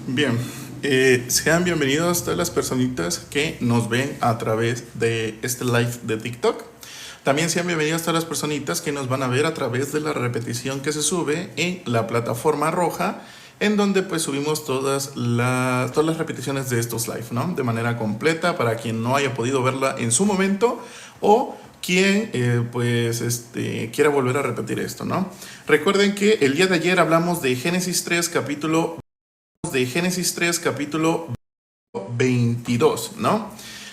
Bien, sean bienvenidos todas las personitas que nos ven a través de este live de TikTok. También sean bienvenidas todas las personitas que nos van a ver a través de la repetición que se sube en la plataforma roja, en donde pues subimos todas las repeticiones de estos live, ¿no? De manera completa para quien no haya podido verla en su momento o quien quiera volver a repetir esto, ¿no? Recuerden que el día de ayer hablamos de Génesis 3 capítulo 22, ¿no?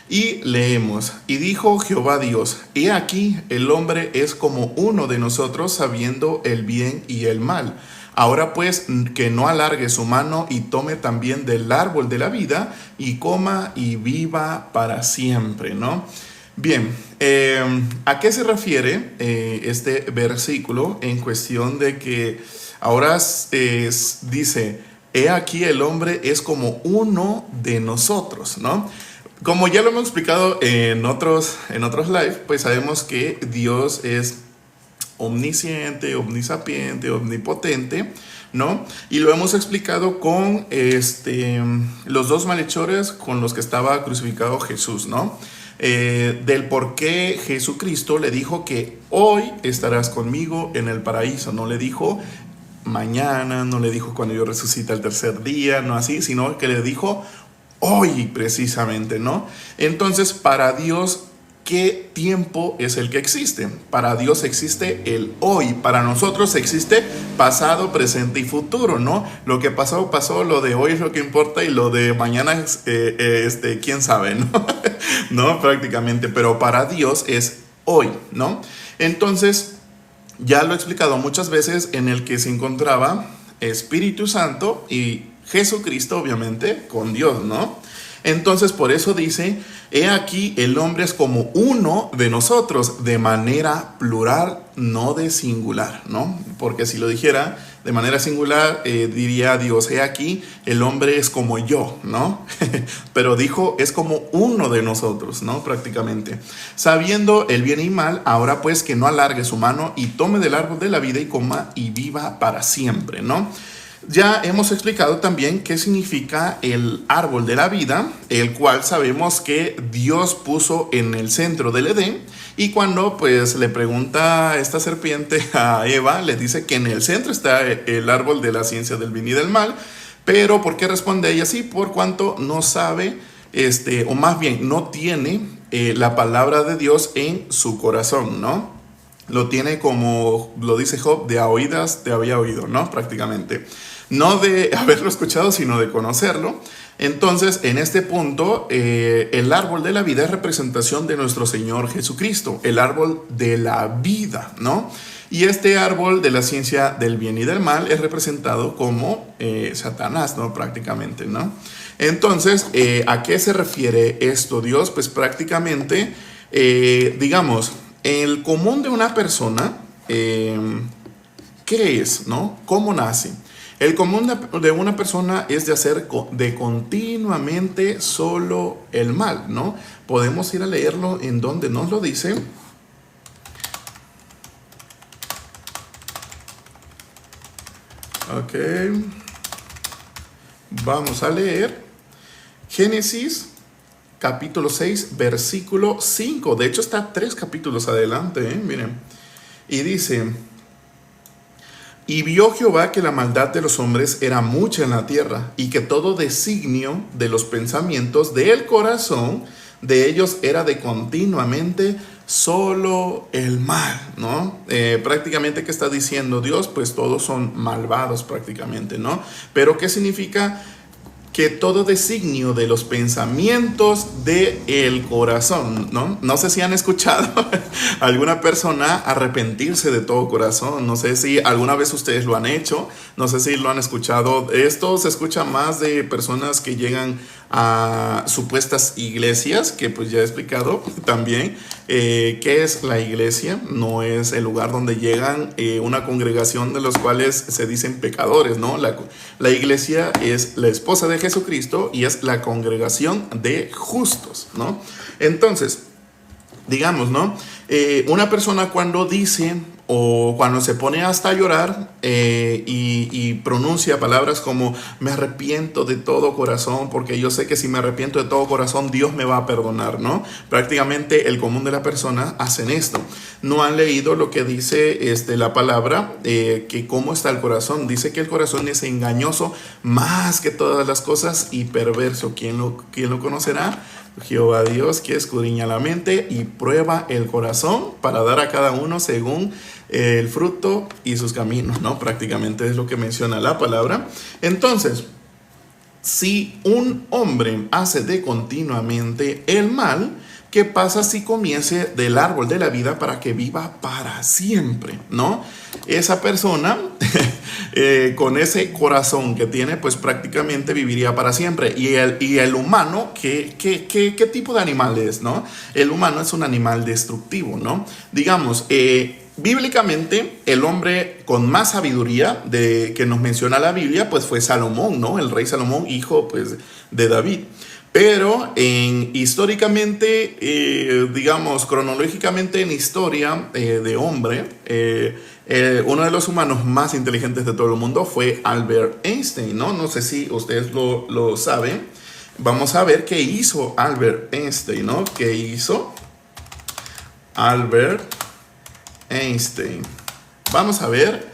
Y leemos: y dijo Jehová Dios, he aquí el hombre es como uno de nosotros, sabiendo el bien y el mal. Ahora pues que no alargue su mano y tome también del árbol de la vida y coma y viva para siempre, ¿no? Bien, ¿a qué se refiere este versículo en cuestión de que ahora dice: he aquí el hombre es como uno de nosotros, ¿no? Como ya lo hemos explicado en otros live, pues sabemos que Dios es omnisciente, omnisapiente, omnipotente, ¿no? Y lo hemos explicado con los dos malhechores con los que estaba crucificado Jesús, ¿no? Del por qué Jesucristo le dijo que hoy estarás conmigo en el paraíso. No le dijo mañana, no le dijo cuando yo resucite el tercer día, no así, sino que le dijo hoy precisamente, ¿no? Entonces, para Dios, ¿qué tiempo es el que existe? Para Dios existe el hoy, para nosotros existe pasado, presente y futuro, ¿no? Lo que pasó, pasó, lo de hoy es lo que importa y lo de mañana es, quién sabe, ¿no? ¿No? Prácticamente, pero para Dios es hoy, ¿no? Entonces, ya lo he explicado muchas veces, en el que se encontraba Espíritu Santo y Jesucristo, obviamente, con Dios, ¿no? Entonces, por eso dice: he aquí el hombre es como uno de nosotros, de manera plural, no de singular, ¿no? Porque si lo dijera de manera singular, diría Dios: he aquí el hombre es como yo, ¿no? Pero dijo: es como uno de nosotros, ¿no? Prácticamente. Sabiendo el bien y mal, ahora pues que no alargue su mano y tome del árbol de la vida y coma y viva para siempre, ¿no? Ya hemos explicado también qué significa el árbol de la vida, el cual sabemos que Dios puso en el centro del Edén, y cuando pues le pregunta esta serpiente a Eva, le dice que en el centro está el árbol de la ciencia del bien y del mal. Pero ¿por qué responde ella así? Por cuanto no sabe, o más bien no tiene la palabra de Dios en su corazón, ¿no? Lo tiene, como lo dice Job, de a oídas te había oído, ¿no? Prácticamente. No de haberlo escuchado, sino de conocerlo. Entonces, en este punto, el árbol de la vida es representación de nuestro Señor Jesucristo, el árbol de la vida, ¿no? Y este árbol de la ciencia del bien y del mal es representado como Satanás, ¿no? Prácticamente, ¿no? Entonces, ¿a qué se refiere esto, Dios? Pues prácticamente, digamos, el común de una persona, ¿qué es, no? ¿Cómo nace? El común de una persona es de hacer de continuamente solo el mal, ¿no? Podemos ir a leerlo en donde nos lo dice. Ok. Vamos a leer Génesis capítulo 6, versículo 5. De hecho, está 3 capítulos adelante, ¿eh? Miren. Y dice: y vio Jehová que la maldad de los hombres era mucha en la tierra, y que todo designio de los pensamientos del corazón de ellos era de continuamente solo el mal, ¿no? Prácticamente, ¿qué está diciendo Dios? Pues todos son malvados prácticamente, ¿no? Pero ¿qué significa? Que todo designio de los pensamientos del corazón, ¿no? No sé si han escuchado a alguna persona arrepentirse de todo corazón. No sé si alguna vez ustedes lo han hecho. No sé si lo han escuchado. Esto se escucha más de personas que llegan a supuestas iglesias, que pues ya he explicado también qué es la iglesia. No es el lugar donde llegan una congregación de los cuales se dicen pecadores, ¿no? La iglesia es la esposa de Jesucristo y es la congregación de justos, ¿no? Entonces, digamos, ¿no? Una persona cuando dice o cuando se pone hasta a llorar y pronuncia palabras como me arrepiento de todo corazón, porque yo sé que si me arrepiento de todo corazón Dios me va a perdonar, ¿no? Prácticamente el común de las personas hacen esto. No han leído lo que dice la palabra, que cómo está el corazón. Dice que el corazón es engañoso más que todas las cosas y perverso. ¿Quién lo conocerá? Jehová Dios, que escudriña la mente y prueba el corazón para dar a cada uno según el fruto y sus caminos, ¿no? Prácticamente es lo que menciona la palabra. Entonces, si un hombre hace de continuamente el mal, ¿qué pasa si comiese del árbol de la vida para que viva para siempre? ¿No? Esa persona, con ese corazón que tiene, pues prácticamente viviría para siempre. Y el humano, ¿qué tipo de animal es? ¿No? El humano es un animal destructivo, ¿no? Digamos, bíblicamente, el hombre con más sabiduría que nos menciona la Biblia, pues fue Salomón, ¿no? El rey Salomón, hijo, pues, de David. Pero históricamente, digamos, cronológicamente en historia de hombre, uno de los humanos más inteligentes de todo el mundo fue Albert Einstein, ¿no? No sé si ustedes lo saben. Vamos a ver qué hizo Albert Einstein, ¿no? ¿Qué hizo Albert Einstein? Vamos a ver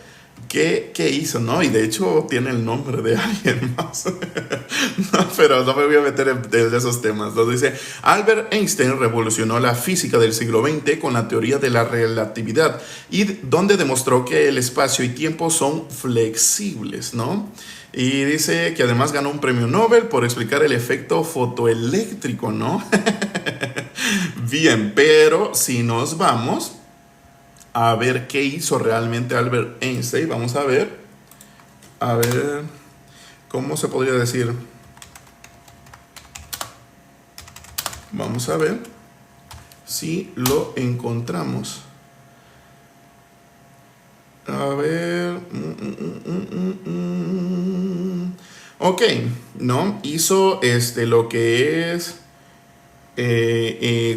qué hizo, ¿no? Y de hecho tiene el nombre de alguien más. No, pero no me voy a meter en esos temas. Entonces dice, Albert Einstein revolucionó la física del siglo XX con la teoría de la relatividad y donde demostró que el espacio y tiempo son flexibles, ¿no? Y dice que además ganó un premio Nobel por explicar el efecto fotoeléctrico, ¿no? Bien, pero si nos vamos a ver qué hizo realmente Albert Einstein, vamos a ver, ¿cómo se podría decir? Vamos a ver si lo encontramos. A ver. Ok, ¿no? Hizo lo que es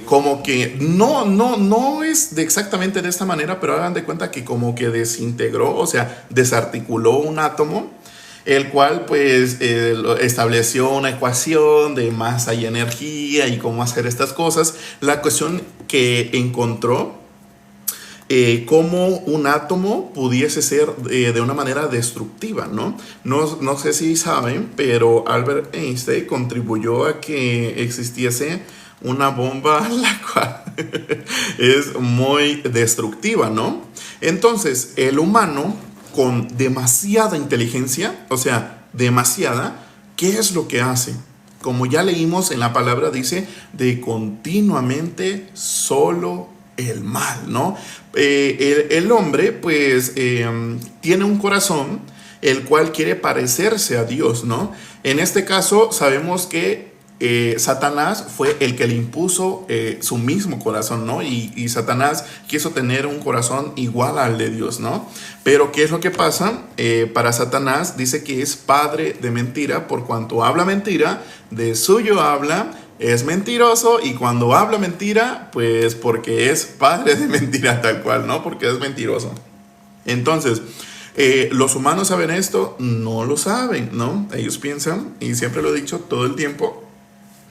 como que no es exactamente de esta manera, pero hagan de cuenta que como que desintegró, o sea, desarticuló un átomo, el cual pues estableció una ecuación de masa y energía y cómo hacer estas cosas. La cuestión que encontró cómo un átomo pudiese ser de una manera destructiva, ¿no? No sé si saben, pero Albert Einstein contribuyó a que existiese una bomba la cual es muy destructiva, ¿no? Entonces, el humano con demasiada inteligencia, o sea, demasiada, ¿qué es lo que hace? Como ya leímos en la palabra, dice de continuamente solo el mal, ¿no? El hombre, pues, tiene un corazón el cual quiere parecerse a Dios, ¿no? En este caso, sabemos que Satanás fue el que le impuso su mismo corazón, ¿no? Y Satanás quiso tener un corazón igual al de Dios, ¿no? Pero ¿qué es lo que pasa? Para Satanás dice que es padre de mentira, por cuanto habla mentira, de suyo habla, es mentiroso, y cuando habla mentira, pues porque es padre de mentira tal cual, ¿no? Porque es mentiroso. Entonces, ¿los humanos saben esto? No lo saben, ¿no? Ellos piensan, y siempre lo he dicho todo el tiempo,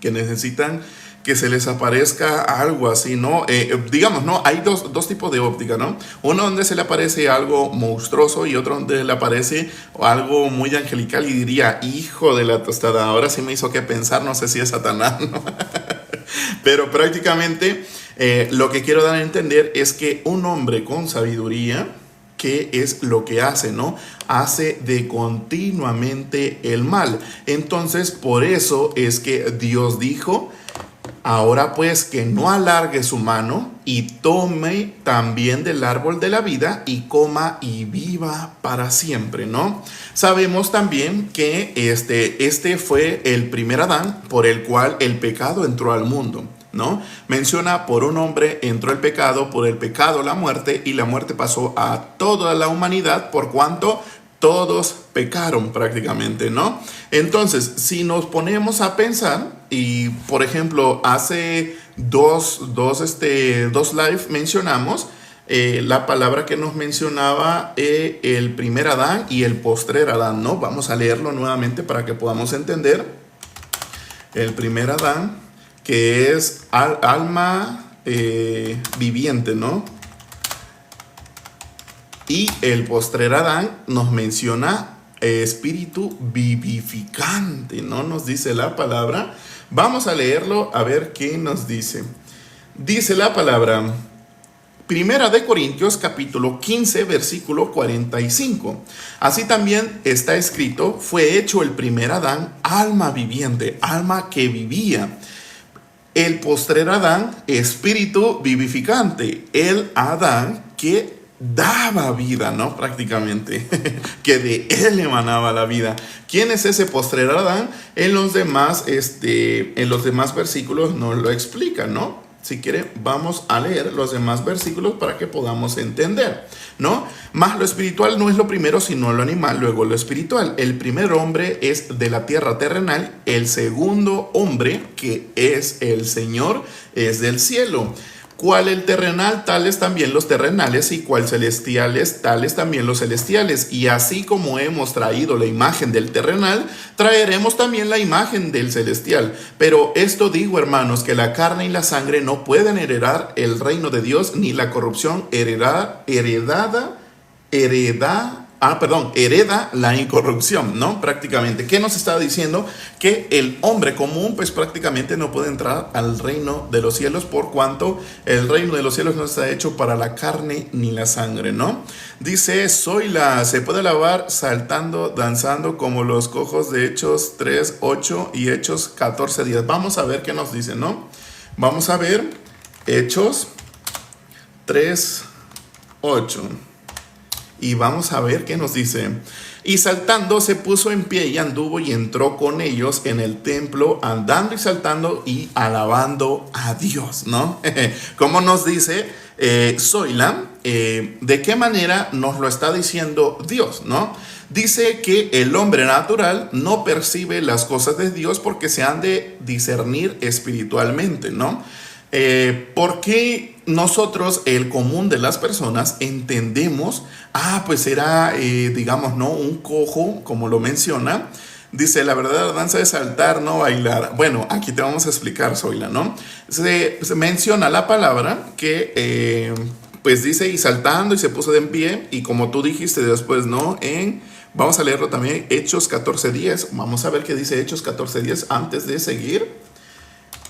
que necesitan que se les aparezca algo así, ¿no? Digamos, ¿no? Hay dos tipos de óptica, ¿no? Uno donde se le aparece algo monstruoso y otro donde le aparece algo muy angelical y diría, hijo de la tostada, ahora sí me hizo que pensar, no sé si es Satanás, ¿no? Pero prácticamente lo que quiero dar a entender es que un hombre con sabiduría, ¿qué es lo que hace, no? Hace de continuamente el mal. Entonces, por eso es que Dios dijo, ahora pues que no alargue su mano y tome también del árbol de la vida y coma y viva para siempre, ¿no? Sabemos también que este fue el primer Adán por el cual el pecado entró al mundo, ¿no? Menciona, por un hombre entró el pecado, por el pecado la muerte, y la muerte pasó a toda la humanidad por cuanto todos pecaron prácticamente, ¿no? Entonces, si nos ponemos a pensar, y por ejemplo, hace dos live mencionamos la palabra que nos mencionaba el primer Adán y el postrer Adán, ¿no? Vamos a leerlo nuevamente para que podamos entender. El primer Adán, que es alma viviente, ¿no? Y el postrer Adán nos menciona espíritu vivificante, ¿no? Nos dice la palabra. Vamos a leerlo a ver qué nos dice. Dice la palabra, Primera de Corintios capítulo 15 versículo 45. Así también está escrito, fue hecho el primer Adán alma viviente, alma que vivía. El postrer Adán, espíritu vivificante. El Adán que daba vida, ¿no? Prácticamente, que de él emanaba la vida. ¿Quién es ese postrer Adán? En los demás versículos nos lo explican, ¿no? Si quiere, vamos a leer los demás versículos para que podamos entender, ¿no? Más lo espiritual no es lo primero, sino lo animal, luego lo espiritual. El primer hombre es de la tierra terrenal, el segundo hombre, que es el Señor, es del cielo. Cuál el terrenal, tales también los terrenales, y cuál celestiales, tales también los celestiales. Y así como hemos traído la imagen del terrenal, traeremos también la imagen del celestial. Pero esto digo, hermanos, que la carne y la sangre no pueden heredar el reino de Dios, ni la corrupción hereda la incorrupción, ¿no? Prácticamente. ¿Qué nos está diciendo? Que el hombre común, pues prácticamente no puede entrar al reino de los cielos, por cuanto el reino de los cielos no está hecho para la carne ni la sangre, ¿no? Dice, se puede alabar saltando, danzando como los cojos de Hechos 3:8 y Hechos 14:10. Vamos a ver qué nos dice, ¿no? Vamos a ver Hechos 3:8. Y vamos a ver qué nos dice. Y saltando se puso en pie y anduvo y entró con ellos en el templo, andando y saltando y alabando a Dios, ¿no? Como nos dice Zoila, ¿de qué manera nos lo está diciendo Dios, no? Dice que el hombre natural no percibe las cosas de Dios porque se han de discernir espiritualmente, ¿no? Porque nosotros, el común de las personas, entendemos, pues era, digamos, ¿no? Un cojo, como lo menciona. Dice, la verdadera danza es saltar, no bailar. Bueno, aquí te vamos a explicar, Zoila, ¿no? Se menciona la palabra que, pues dice, y saltando y se puso de en pie, y como tú dijiste después, ¿no? Vamos a leerlo también, Hechos 14:10. Vamos a ver qué dice Hechos 14:10 antes de seguir.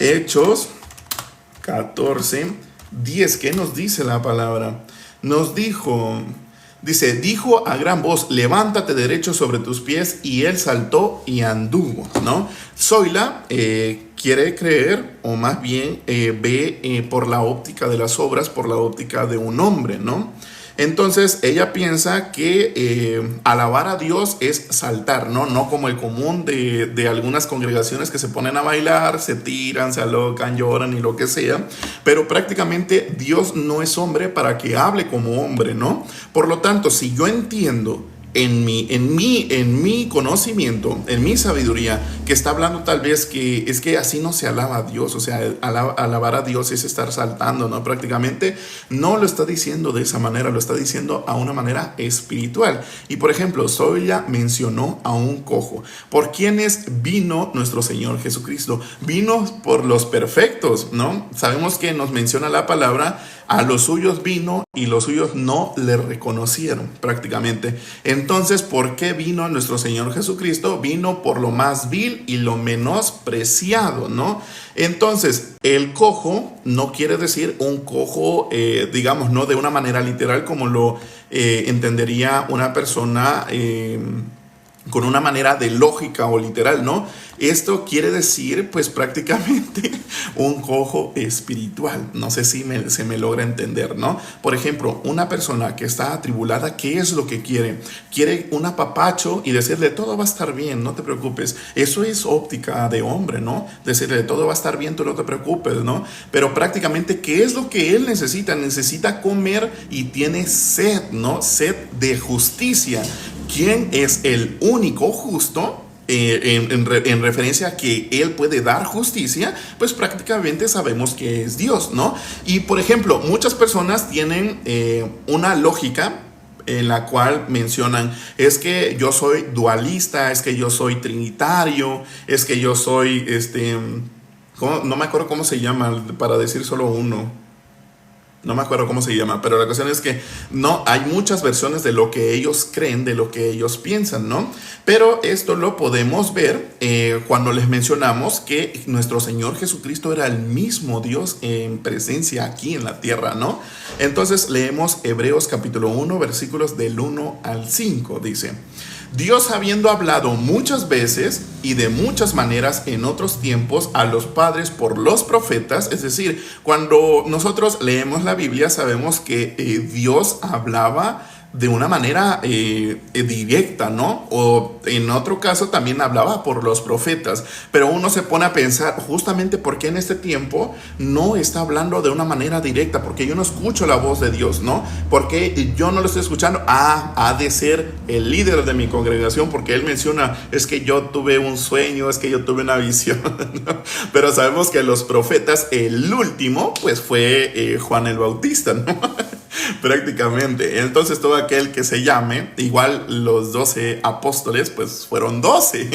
Hechos 14:10. ¿Qué nos dice la palabra? Nos dijo, dice, dijo a gran voz, levántate derecho sobre tus pies, y él saltó y anduvo, ¿no? Zoila quiere creer, o más bien ve por la óptica de las obras, por la óptica de un hombre, ¿no? Entonces ella piensa que alabar a Dios es saltar, ¿no? No como el común de algunas congregaciones que se ponen a bailar, se tiran, se alocan, lloran y lo que sea. Pero prácticamente Dios no es hombre para que hable como hombre, ¿no? Por lo tanto, si yo entiendo en mi conocimiento, en mi sabiduría, que está hablando tal vez que es que así no se alaba a Dios, o sea, alabar a Dios es estar saltando, ¿no? Prácticamente no lo está diciendo de esa manera, lo está diciendo a una manera espiritual. Y por ejemplo, Zoila mencionó a un cojo. ¿Por quiénes vino nuestro Señor Jesucristo? Vino por los perfectos, ¿no? Sabemos que nos menciona la palabra, a los suyos vino y los suyos no le reconocieron prácticamente. Entonces, ¿por qué vino nuestro Señor Jesucristo? Vino por lo más vil y lo menospreciado, ¿no? Entonces, el cojo no quiere decir un cojo, digamos, no de una manera literal como lo entendería una persona con una manera de lógica o literal, ¿no? Esto quiere decir, pues prácticamente un cojo espiritual. No sé si se me logra entender, ¿no? Por ejemplo, una persona que está atribulada, ¿qué es lo que quiere? Quiere un apapacho y decirle, todo va a estar bien, no te preocupes. Eso es óptica de hombre, ¿no? Decirle, todo va a estar bien, tú no te preocupes, ¿no? Pero prácticamente, ¿qué es lo que él necesita? Necesita comer y tiene sed, ¿no? Sed de justicia. ¿Quién es el único justo? en referencia a que Él puede dar justicia, pues prácticamente sabemos que es Dios, ¿no? Y por ejemplo, muchas personas tienen una lógica en la cual mencionan, es que yo soy dualista, es que yo soy trinitario, es que yo soy, no me acuerdo cómo se llama para decir solo uno. No me acuerdo cómo se llama, pero la cuestión es que no, hay muchas versiones de lo que ellos creen, de lo que ellos piensan, ¿no? Pero esto lo podemos ver cuando les mencionamos que nuestro Señor Jesucristo era el mismo Dios en presencia aquí en la tierra, ¿no? Entonces leemos Hebreos capítulo 1, versículos del 1 al 5, dice: Dios, habiendo hablado muchas veces y de muchas maneras en otros tiempos a los padres por los profetas, es decir, cuando nosotros leemos la Biblia sabemos que Dios hablaba de una manera directa, ¿no? O en otro caso también hablaba por los profetas, pero uno se pone a pensar justamente por qué en este tiempo no está hablando de una manera directa, porque yo no escucho la voz de Dios, ¿no? Porque yo no lo estoy escuchando. Ha de ser el líder de mi congregación, porque él menciona, es que yo tuve un sueño, es que yo tuve una visión, ¿no? Pero sabemos que los profetas, el último, pues fue Juan el Bautista, ¿no? Prácticamente. Entonces todo aquel que se llame, igual los 12 apóstoles, pues fueron 12.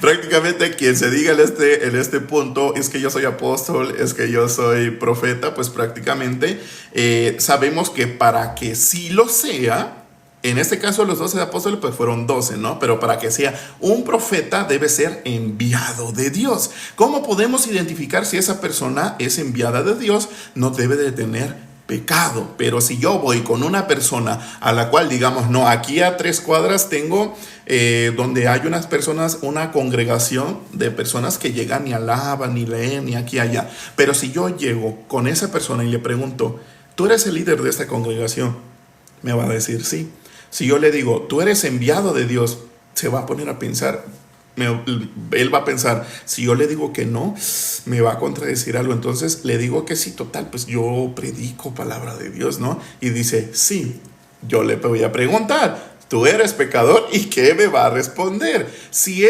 Prácticamente quien se diga en este punto, es que yo soy apóstol, es que yo soy profeta, pues prácticamente sabemos que para que sí lo sea, en este caso los 12 apóstoles pues fueron 12, ¿no? Pero para que sea un profeta debe ser enviado de Dios. ¿Cómo podemos identificar si esa persona es enviada de Dios? No debe de tener pecado. Pero si yo voy con una persona a la cual digamos, no, aquí a 3 cuadras tengo donde hay unas personas, una congregación de personas que llegan y alaban, ni leen, ni aquí y allá. Pero si yo llego con esa persona y le pregunto, ¿tú eres el líder de esta congregación? Me va a decir sí. Si yo le digo, tú eres enviado de Dios, se va a poner a pensar. Él va a pensar, si yo le digo que no, me va a contradecir algo. Entonces le digo que sí, total, pues yo predico palabra de Dios, ¿no? Y dice, sí. Yo le voy a preguntar, ¿tú eres pecador? ¿Y qué me va a responder? Si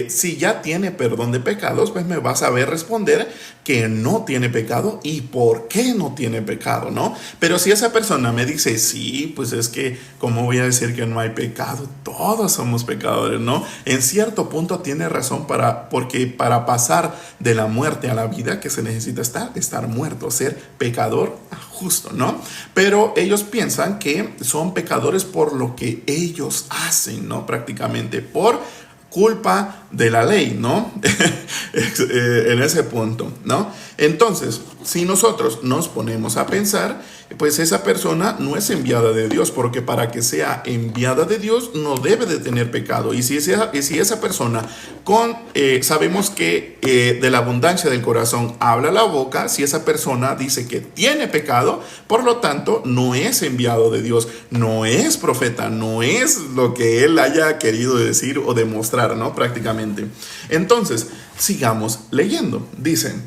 si ya tiene perdón de pecados, pues me va a saber responder que no tiene pecado y por qué no tiene pecado, ¿no? Pero si esa persona me dice, sí, pues es que, ¿cómo voy a decir que no hay pecado? Todos somos pecadores, ¿no? En cierto punto tiene razón porque para pasar de la muerte a la vida, que se necesita estar muerto, ser pecador justo, ¿no? Pero ellos piensan que son pecadores por lo que ellos hacen, ¿no? Prácticamente por culpa de la ley, ¿no? En ese punto, ¿no? Entonces, si nosotros nos ponemos a pensar, pues esa persona no es enviada de Dios, porque para que sea enviada de Dios no debe de tener pecado. Y si esa persona sabemos que de la abundancia del corazón habla la boca, si esa persona dice que tiene pecado, por lo tanto no es enviado de Dios, no es profeta, no es lo que él haya querido decir o demostrar, ¿no? Prácticamente. Entonces, sigamos leyendo. Dicen,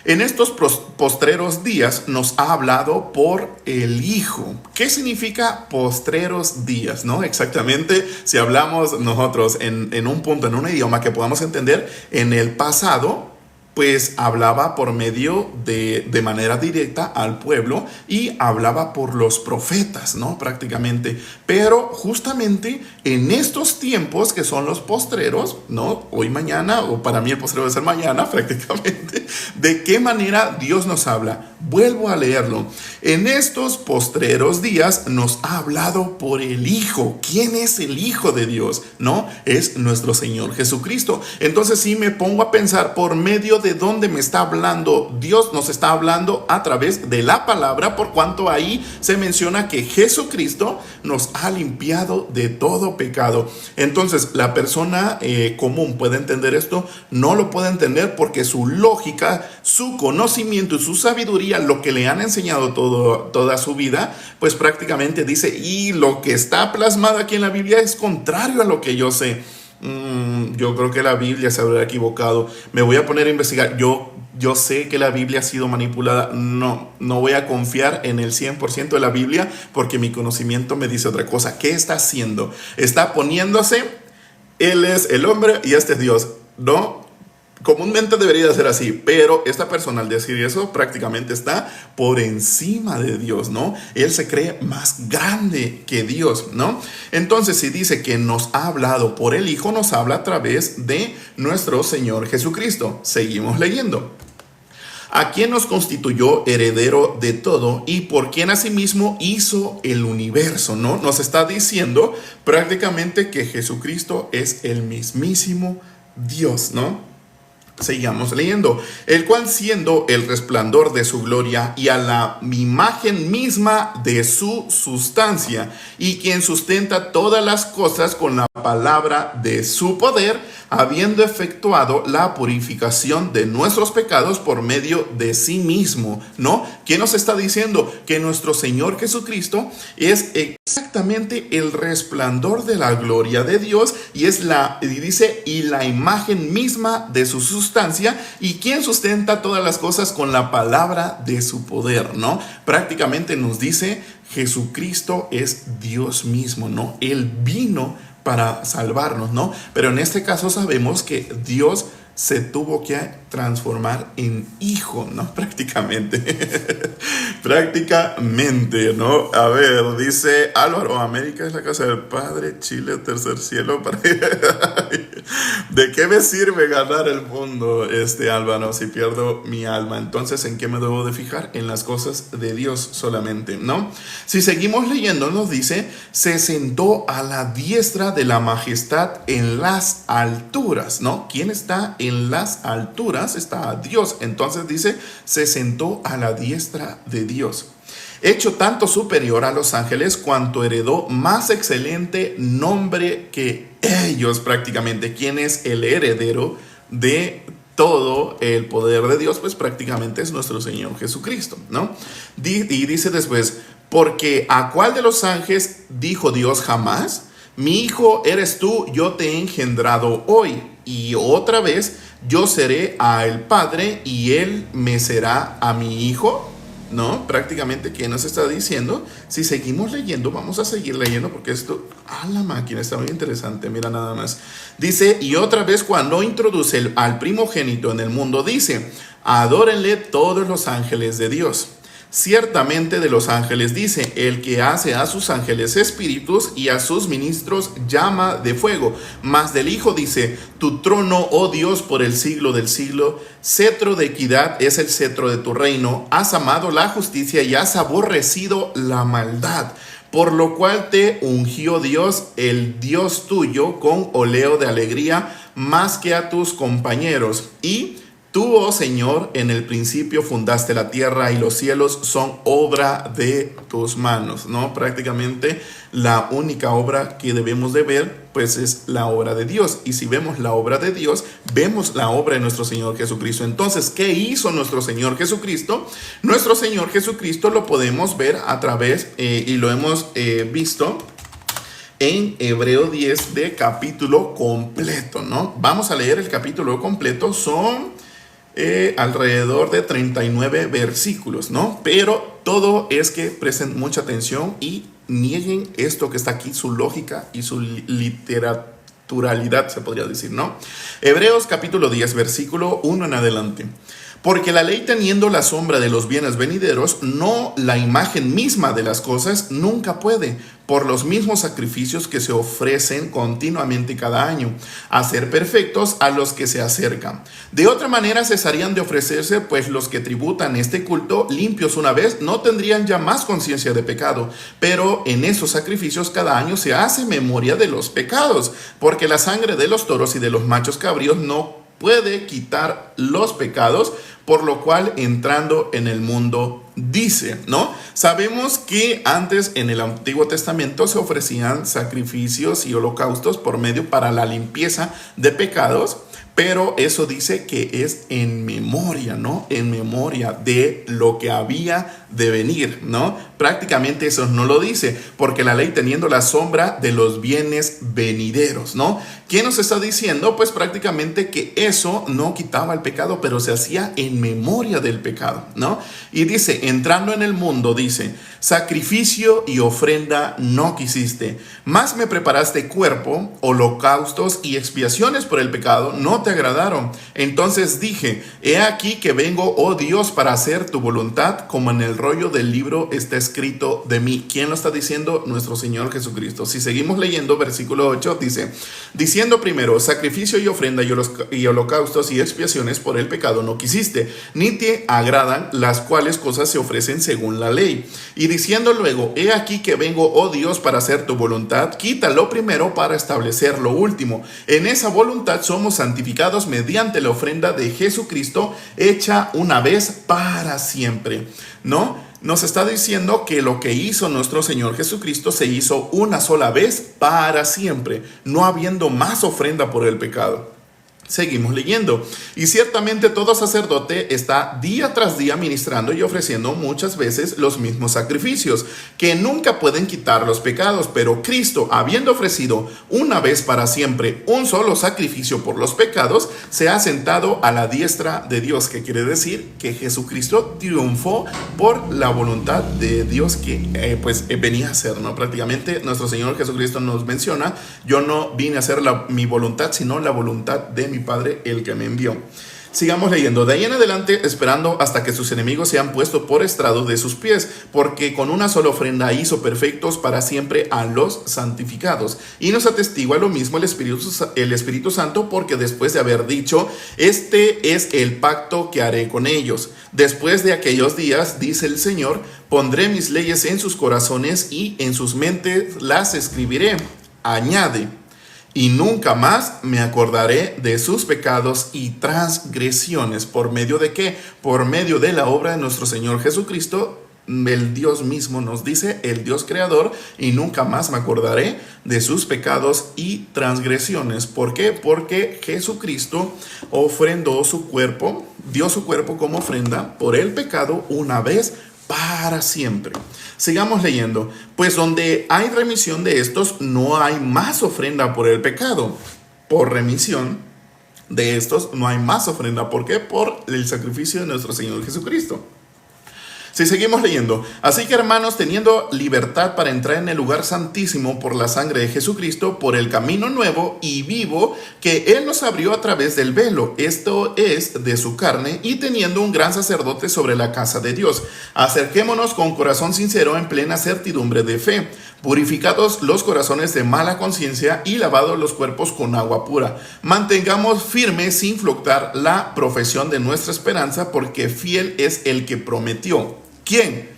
en estos postreros días nos ha hablado por el Hijo. ¿Qué significa postreros días? ¿No? Exactamente, si hablamos nosotros en un punto, en un idioma que podamos entender, en el pasado, pues hablaba por medio de manera directa al pueblo y hablaba por los profetas, ¿no? Prácticamente. Pero justamente en estos tiempos que son los postreros, ¿no? Hoy, mañana, o para mí el postrero debe ser mañana, prácticamente. ¿De qué manera Dios nos habla? Vuelvo a leerlo. En estos postreros días nos ha hablado por el Hijo. ¿Quién es el Hijo de Dios? ¿No? Es nuestro Señor Jesucristo. Entonces sí me pongo a pensar por medio de dónde me está hablando. Dios nos está hablando a través de la palabra, por cuanto ahí se menciona que Jesucristo nos ha limpiado de todo pecado. Entonces la persona común puede entender esto, no lo puede entender porque su lógica, su conocimiento y su sabiduría, lo que le han enseñado toda su vida, pues prácticamente dice, y lo que está plasmado aquí en la Biblia es contrario a lo que yo sé. Yo creo que la Biblia se habrá equivocado. Me voy a poner a investigar. Yo sé que la Biblia ha sido manipulada. No voy a confiar en el 100% de la Biblia porque mi conocimiento me dice otra cosa. ¿Qué está haciendo? Está poniéndose Él es el hombre y este es Dios. No, comúnmente debería ser así, pero esta persona al decir eso prácticamente está por encima de Dios, ¿no? Él se cree más grande que Dios, ¿no? Entonces, si dice que nos ha hablado por el Hijo, nos habla a través de nuestro Señor Jesucristo. Seguimos leyendo. A quien nos constituyó heredero de todo y por quien asimismo hizo el universo, ¿no? Nos está diciendo prácticamente que Jesucristo es el mismísimo Dios, ¿no? Sigamos leyendo. El cual siendo el resplandor de su gloria y a la imagen misma de su sustancia, y quien sustenta todas las cosas con la palabra de su poder, habiendo efectuado la purificación de nuestros pecados por medio de sí mismo, ¿no? ¿Qué nos está diciendo? Que nuestro Señor Jesucristo es exactamente el resplandor de la gloria de Dios y dice, y la imagen misma de su sustancia, y quien sustenta todas las cosas con la palabra de su poder, ¿no? Prácticamente nos dice, Jesucristo es Dios mismo, ¿no? Él vino para salvarnos, ¿no? Pero en este caso sabemos que Dios se tuvo que transformar en hijo, ¿no? Prácticamente. Prácticamente, ¿no? A ver, dice Álvaro, América es la casa del Padre, Chile, tercer cielo. ¿De qué me sirve ganar el mundo, Álvaro, si pierdo mi alma? Entonces, ¿en qué me debo de fijar? En las cosas de Dios solamente, ¿no? Si seguimos leyendo, nos dice, se sentó a la diestra de la majestad en las alturas, ¿no? ¿Quién está en las alturas? Está Dios. Entonces dice, se sentó a la diestra de Dios. Hecho tanto superior a los ángeles cuanto heredó más excelente nombre que ellos prácticamente. ¿Quién es el heredero de todo el poder de Dios? Pues prácticamente es nuestro Señor Jesucristo, ¿no? Y dice después, porque ¿a cuál de los ángeles dijo Dios jamás? Mi hijo eres tú, yo te he engendrado hoy. Y otra vez, yo seré a el Padre y él me será a mi hijo, ¿no? Prácticamente, ¿qué nos está diciendo? Si seguimos leyendo, vamos a seguir leyendo porque esto, la máquina está muy interesante, mira nada más. Dice, y otra vez cuando introduce al primogénito en el mundo, dice, adórenle todos los ángeles de Dios. Ciertamente de los ángeles dice, el que hace a sus ángeles espíritus y a sus ministros llama de fuego. Mas del Hijo dice, tu trono, oh Dios, por el siglo del siglo, cetro de equidad es el cetro de tu reino. Has amado la justicia y has aborrecido la maldad. Por lo cual te ungió Dios, el Dios tuyo, con óleo de alegría, más que a tus compañeros. Y tú, oh Señor, en el principio fundaste la tierra y los cielos son obra de tus manos, ¿no? Prácticamente la única obra que debemos de ver, pues es la obra de Dios. Y si vemos la obra de Dios, vemos la obra de nuestro Señor Jesucristo. Entonces, ¿qué hizo nuestro Señor Jesucristo? Nuestro Señor Jesucristo lo podemos ver a través, y lo hemos visto en Hebreo 10 de capítulo completo, ¿no? Vamos a leer el capítulo completo, son alrededor de 39 versículos, ¿no? Pero todo es que presten mucha atención y nieguen esto que está aquí, su lógica y su literaturalidad, se podría decir, ¿no? Hebreos capítulo 10, versículo 1 en adelante. Porque la ley, teniendo la sombra de los bienes venideros, no la imagen misma de las cosas, nunca puede, por los mismos sacrificios que se ofrecen continuamente cada año, hacer perfectos a los que se acercan. De otra manera cesarían de ofrecerse, pues los que tributan este culto, limpios una vez, no tendrían ya más conciencia de pecado. Pero en esos sacrificios cada año se hace memoria de los pecados, porque la sangre de los toros y de los machos cabríos no puede quitar los pecados, por lo cual entrando en el mundo dice, ¿no? Sabemos que antes en el Antiguo Testamento se ofrecían sacrificios y holocaustos por medio para la limpieza de pecados, Pero eso dice que es en memoria, ¿no? En memoria de lo que había de venir, ¿no? Prácticamente eso no lo dice, porque la ley teniendo la sombra de los bienes venideros, ¿no? ¿Qué nos está diciendo? Pues prácticamente que eso no quitaba el pecado, pero se hacía en memoria del pecado, ¿no? Y dice, entrando en el mundo, dice, sacrificio y ofrenda no quisiste, más me preparaste cuerpo, holocaustos y expiaciones por el pecado no te agradaron. Entonces dije, he aquí que vengo, oh Dios, para hacer tu voluntad, como en el rollo del libro está escrito de mí. ¿Quién lo está diciendo? Nuestro Señor Jesucristo. Si seguimos leyendo, versículo 8 dice, diciendo primero, sacrificio y ofrenda y holocaustos y expiaciones por el pecado no quisiste, ni te agradan, las cuales cosas se ofrecen según la ley. Y diciendo luego, he aquí que vengo, oh Dios, para hacer tu voluntad, quita lo primero para establecer lo último. En esa voluntad somos santificados mediante la ofrenda de Jesucristo, hecha una vez para siempre, ¿no? Nos está diciendo que lo que hizo nuestro Señor Jesucristo se hizo una sola vez para siempre, no habiendo más ofrenda por el pecado. Seguimos leyendo. Y ciertamente todo sacerdote está día tras día ministrando y ofreciendo muchas veces los mismos sacrificios, que nunca pueden quitar los pecados, pero Cristo, habiendo ofrecido una vez para siempre un solo sacrificio por los pecados, se ha sentado a la diestra de Dios, que quiere decir que Jesucristo triunfó por la voluntad de Dios que venía a hacer, ¿no? Prácticamente nuestro Señor Jesucristo nos menciona, yo no vine a hacer mi voluntad, sino la voluntad de mi Padre, el que me envió. Sigamos leyendo. De ahí en adelante, esperando hasta que sus enemigos sean puestos por estrado de sus pies, porque con una sola ofrenda hizo perfectos para siempre a los santificados. Y nos atestigua lo mismo el Espíritu Santo, porque después de haber dicho, este es el pacto que haré con ellos. Después de aquellos días, dice el Señor, pondré mis leyes en sus corazones y en sus mentes las escribiré. Añade, y nunca más me acordaré de sus pecados y transgresiones. ¿Por medio de qué? Por medio de la obra de nuestro Señor Jesucristo. El Dios mismo nos dice, el Dios creador, y nunca más me acordaré de sus pecados y transgresiones. ¿Por qué? Porque Jesucristo ofrendó su cuerpo, dio su cuerpo como ofrenda por el pecado una vez para siempre. Sigamos leyendo. Pues donde hay remisión de estos, no hay más ofrenda por el pecado. Por remisión de estos, no hay más ofrenda. ¿Por qué? Por el sacrificio de nuestro Señor Jesucristo. Si seguimos leyendo, así que hermanos, teniendo libertad para entrar en el lugar santísimo por la sangre de Jesucristo, por el camino nuevo y vivo que Él nos abrió a través del velo, esto es, de su carne, y teniendo un gran sacerdote sobre la casa de Dios, acerquémonos con corazón sincero en plena certidumbre de fe, purificados los corazones de mala conciencia y lavados los cuerpos con agua pura. Mantengamos firme sin fluctuar la profesión de nuestra esperanza, porque fiel es el que prometió. ¿Quién?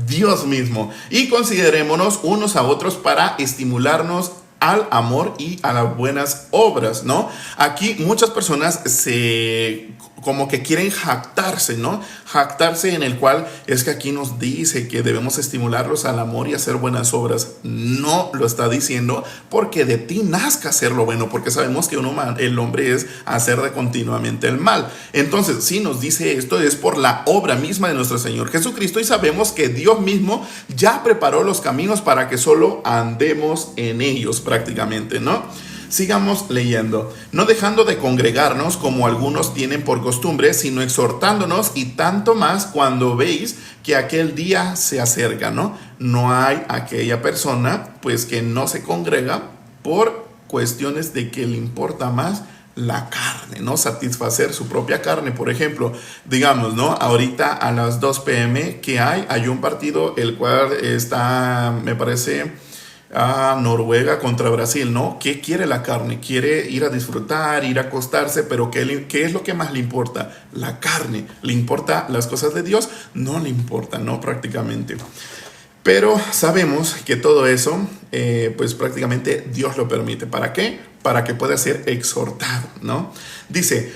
Dios mismo. Y considerémonos unos a otros para estimularnos al amor y a las buenas obras, ¿no? Aquí muchas personas como que quieren jactarse, ¿no? Jactarse en el cual es que aquí nos dice que debemos estimularlos al amor y hacer buenas obras. No lo está diciendo porque de ti nazca hacer lo bueno, porque sabemos que el hombre es hacer de continuamente el mal. Entonces, si nos dice esto es por la obra misma de nuestro Señor Jesucristo, y sabemos que Dios mismo ya preparó los caminos para que solo andemos en ellos prácticamente, ¿no? Sigamos leyendo. No dejando de congregarnos como algunos tienen por costumbre, sino exhortándonos, y tanto más cuando veis que aquel día se acerca, ¿no? No hay aquella persona pues que no se congrega por cuestiones de que le importa más la carne, ¿no? Satisfacer su propia carne. Por ejemplo, digamos, ¿no? Ahorita a las 2 p.m. que hay un partido el cual está, me parece, Noruega contra Brasil, ¿no? ¿Qué quiere la carne? Quiere ir a disfrutar, ir a acostarse, pero ¿qué es lo que más le importa? La carne. ¿Le importa las cosas de Dios? No le importa, ¿no? Prácticamente. Pero sabemos que todo eso pues prácticamente Dios lo permite. ¿Para qué? Para que pueda ser exhortado, ¿no? Dice,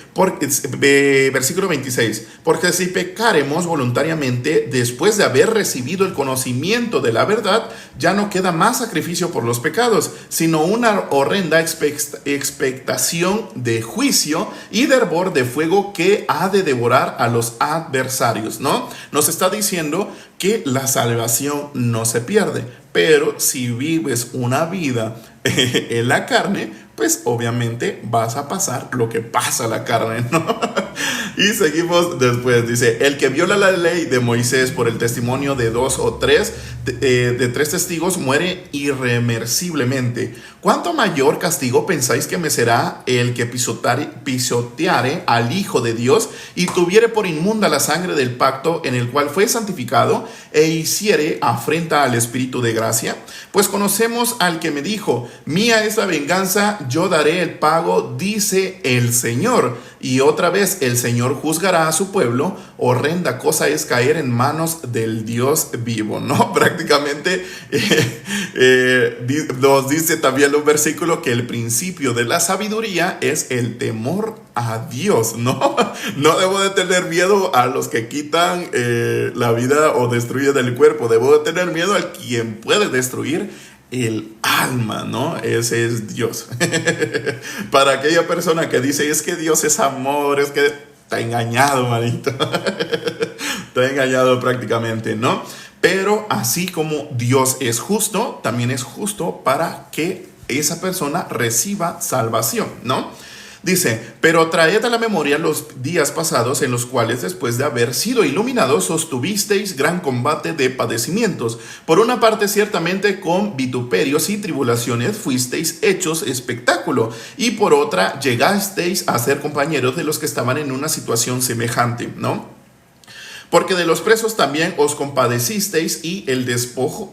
versículo 26, porque si pecaremos voluntariamente después de haber recibido el conocimiento de la verdad, ya no queda más sacrificio por los pecados, sino una horrenda expectación de juicio y de hervor de fuego que ha de devorar a los adversarios, ¿no? Nos está diciendo que la salvación no se pierde, pero si vives una vida en la carne, pues obviamente vas a pasar lo que pasa la carne, ¿no? Y seguimos después, dice, el que viola la ley de Moisés por el testimonio de dos o tres, de tres testigos, muere irreversiblemente. ¿Cuánto mayor castigo pensáis que me será el que pisoteare al Hijo de Dios y tuviere por inmunda la sangre del pacto en el cual fue santificado e hiciere afrenta al Espíritu de gracia? Pues conocemos al que me dijo, mía es la venganza, yo daré el pago, dice el Señor. Y otra vez el Señor juzgará a su pueblo. Horrenda cosa es caer en manos del Dios vivo, ¿no? Prácticamente nos dice también un versículo que el principio de la sabiduría es el temor a Dios, ¿no? No debo de tener miedo a los que quitan la vida o destruyen el cuerpo. Debo de tener miedo al quien puede destruir el alma, ¿no? Ese es Dios. Para aquella persona que dice, es que Dios es amor, es que está engañado, manito. Está engañado prácticamente, ¿no? Pero así como Dios es justo, también es justo para que esa persona reciba salvación, ¿no? Dice, pero traed a la memoria los días pasados en los cuales después de haber sido iluminados sostuvisteis gran combate de padecimientos. Por una parte ciertamente con vituperios y tribulaciones fuisteis hechos espectáculo, y por otra llegasteis a ser compañeros de los que estaban en una situación semejante, ¿no? Porque de los presos también os compadecisteis y el despojo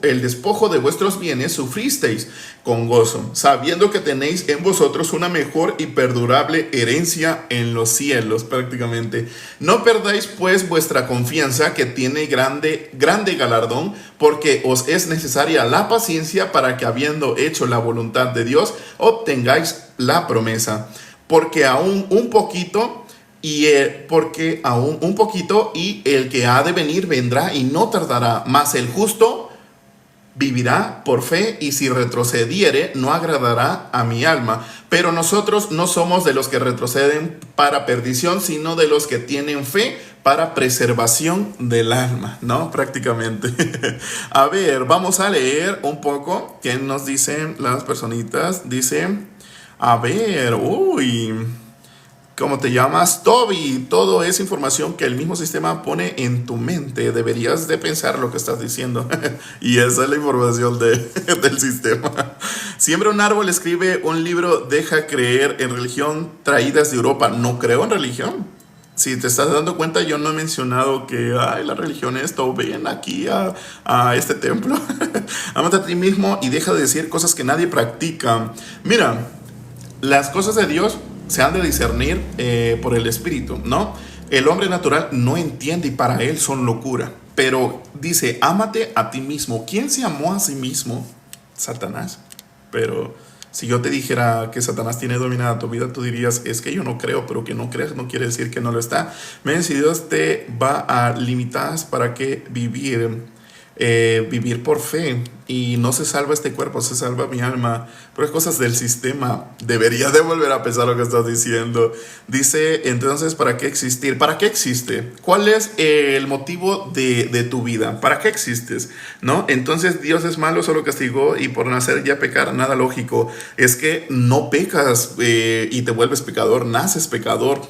de vuestros bienes sufristeis con gozo, sabiendo que tenéis en vosotros una mejor y perdurable herencia en los cielos, prácticamente. No perdáis pues vuestra confianza, que tiene grande galardón, porque os es necesaria la paciencia para que, habiendo hecho la voluntad de Dios, obtengáis la promesa. Porque aún un poquito... porque aún un poquito, y el que ha de venir vendrá y no tardará, mas el justo vivirá por fe, y si retrocediere no agradará a mi alma. Pero nosotros no somos de los que retroceden para perdición, sino de los que tienen fe para preservación del alma, ¿no? Prácticamente. A ver, vamos a leer un poco qué nos dicen las personitas. Dice, a ver, ¿cómo te llamas? Toby. Todo es información que el mismo sistema pone en tu mente. Deberías de pensar lo que estás diciendo. Y esa es la información del sistema. Siembra un árbol, escribe un libro, deja creer en religión traídas de Europa. No creo en religión. Si te estás dando cuenta, yo no he mencionado que la religión es esto. Ven aquí a este templo. Ámate a ti mismo y deja de decir cosas que nadie practica. Mira, las cosas de Dios se han de discernir por el Espíritu, ¿no? El hombre natural no entiende y para él son locura. Pero dice, ámate a ti mismo. ¿Quién se amó a sí mismo? Satanás. Pero si yo te dijera que Satanás tiene dominada tu vida, tú dirías, es que yo no creo, pero que no creas no quiere decir que no lo está. Miren, si Dios te va a limitar, ¿para qué vivir? Vivir por fe, y no se salva este cuerpo, se salva mi alma. Pero es cosas del sistema. Debería de volver a pensar lo que estás diciendo. Dice, entonces, ¿para qué existir? ¿Para qué existe? ¿Cuál es el motivo de tu vida? ¿Para qué existes? ¿No? Entonces, Dios es malo, solo castigó, y por nacer ya pecar, nada lógico. Es que no pecas y te vuelves pecador, naces pecador.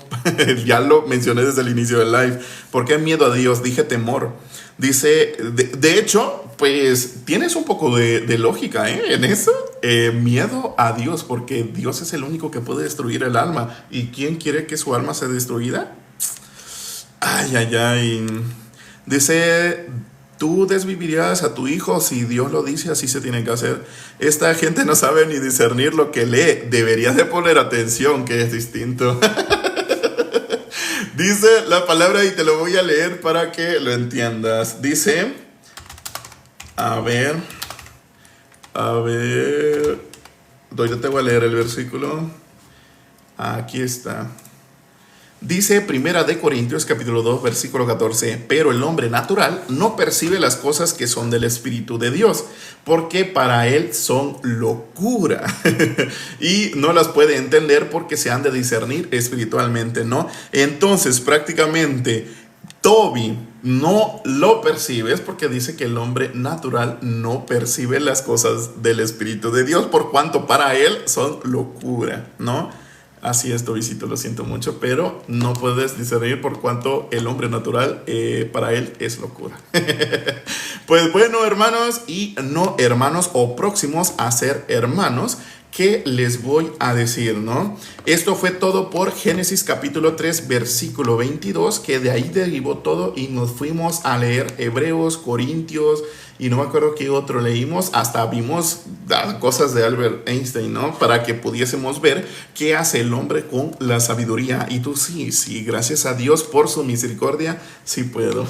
Ya lo mencioné desde el inicio del live. ¿Por qué miedo a Dios? Dije temor. Dice, de hecho, pues tienes un poco de lógica en eso. Miedo a Dios, porque Dios es el único que puede destruir el alma. ¿Y quién quiere que su alma sea destruida? Ay. Dice, tú desvivirías a tu hijo. Si Dios lo dice, así se tiene que hacer. Esta gente no sabe ni discernir lo que lee. Deberías de poner atención, que es distinto. Dice la palabra, y te lo voy a leer para que lo entiendas. Dice, a ver, A ver, yo te voy a leer el versículo. Aquí está. Dice Primera de Corintios capítulo 2 versículo 14, pero el hombre natural no percibe las cosas que son del Espíritu de Dios, porque para él son locura y no las puede entender porque se han de discernir espiritualmente, ¿no? Entonces prácticamente Toby no lo percibe, es porque dice que el hombre natural no percibe las cosas del Espíritu de Dios, por cuanto para él son locura, ¿no? Así es, Tobicito, lo siento mucho, pero no puedes discernir por cuanto el hombre natural para él es locura. Pues bueno, hermanos y no hermanos o próximos a ser hermanos, ¿qué les voy a decir, no? Esto fue todo por Génesis capítulo 3 versículo 22, que de ahí derivó todo y nos fuimos a leer Hebreos, Corintios y no me acuerdo qué otro leímos, hasta vimos cosas de Albert Einstein, ¿no? Para que pudiésemos ver qué hace el hombre con la sabiduría. Y tú sí, gracias a Dios por su misericordia, sí puedo.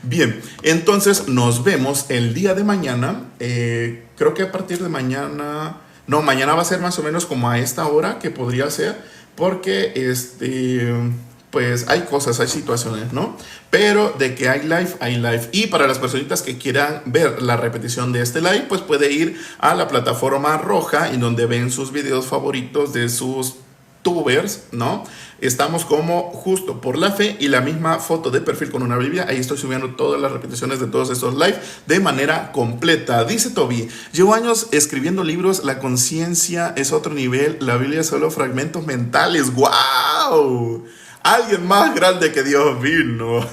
Bien, entonces nos vemos el día de mañana, creo que a partir de mañana... No, mañana va a ser más o menos como a esta hora que podría ser, porque pues hay cosas, hay situaciones, ¿no? Pero de que hay live, hay live. Y para las personitas que quieran ver la repetición de este live, pues puede ir a la plataforma roja, en donde ven sus videos favoritos de sus tubers, ¿no? Estamos como Justo por la Fe y la misma foto de perfil con una Biblia. Ahí estoy subiendo todas las repeticiones de todos estos live de manera completa. Dice Toby, llevo años escribiendo libros, la conciencia es otro nivel, la Biblia es solo fragmentos mentales. ¡Wow! Alguien más grande que Dios vino.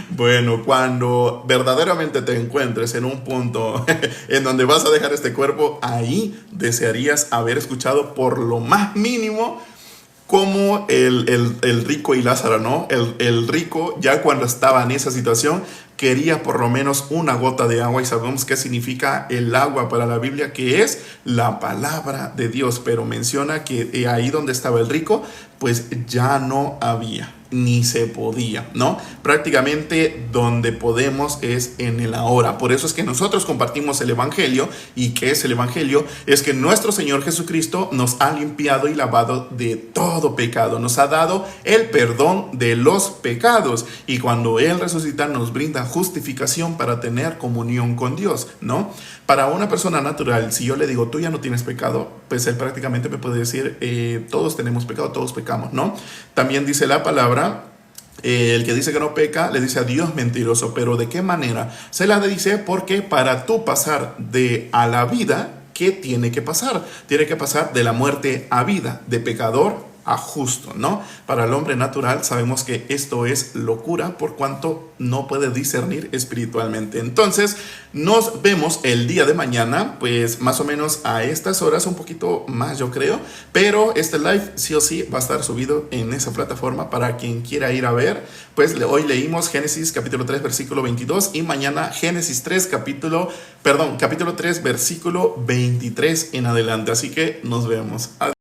Bueno, cuando verdaderamente te encuentres en un punto en donde vas a dejar este cuerpo, ahí desearías haber escuchado por lo más mínimo como el rico y Lázaro, ¿no? El rico, ya cuando estaba en esa situación, quería por lo menos una gota de agua, y sabemos qué significa el agua para la Biblia, que es la palabra de Dios, pero menciona que ahí donde estaba el rico, pues ya no había, ni se podía, ¿no? Prácticamente donde podemos es en el ahora. Por eso es que nosotros compartimos el Evangelio. ¿Y qué es el Evangelio? Es que nuestro Señor Jesucristo nos ha limpiado y lavado de todo pecado, nos ha dado el perdón de los pecados, y cuando Él resucita nos brinda justificación para tener comunión con Dios, ¿no? Para una persona natural, si yo le digo, tú ya no tienes pecado, pues él prácticamente me puede decir, todos tenemos pecado, todos pecamos, ¿no? También dice la palabra, el que dice que no peca, le dice a Dios mentiroso. ¿Pero de qué manera? Se la dice porque para tú pasar de a la vida, ¿qué tiene que pasar? Tiene que pasar de la muerte a vida, de pecador a justo, ¿no? Para el hombre natural sabemos que esto es locura, por cuanto no puede discernir espiritualmente. Entonces nos vemos el día de mañana, pues más o menos a estas horas, un poquito más yo creo, pero este live sí o sí va a estar subido en esa plataforma para quien quiera ir a ver. Pues hoy leímos Génesis capítulo 3 versículo 22 y mañana Génesis 3 capítulo 3 versículo 23 en adelante, así que nos vemos.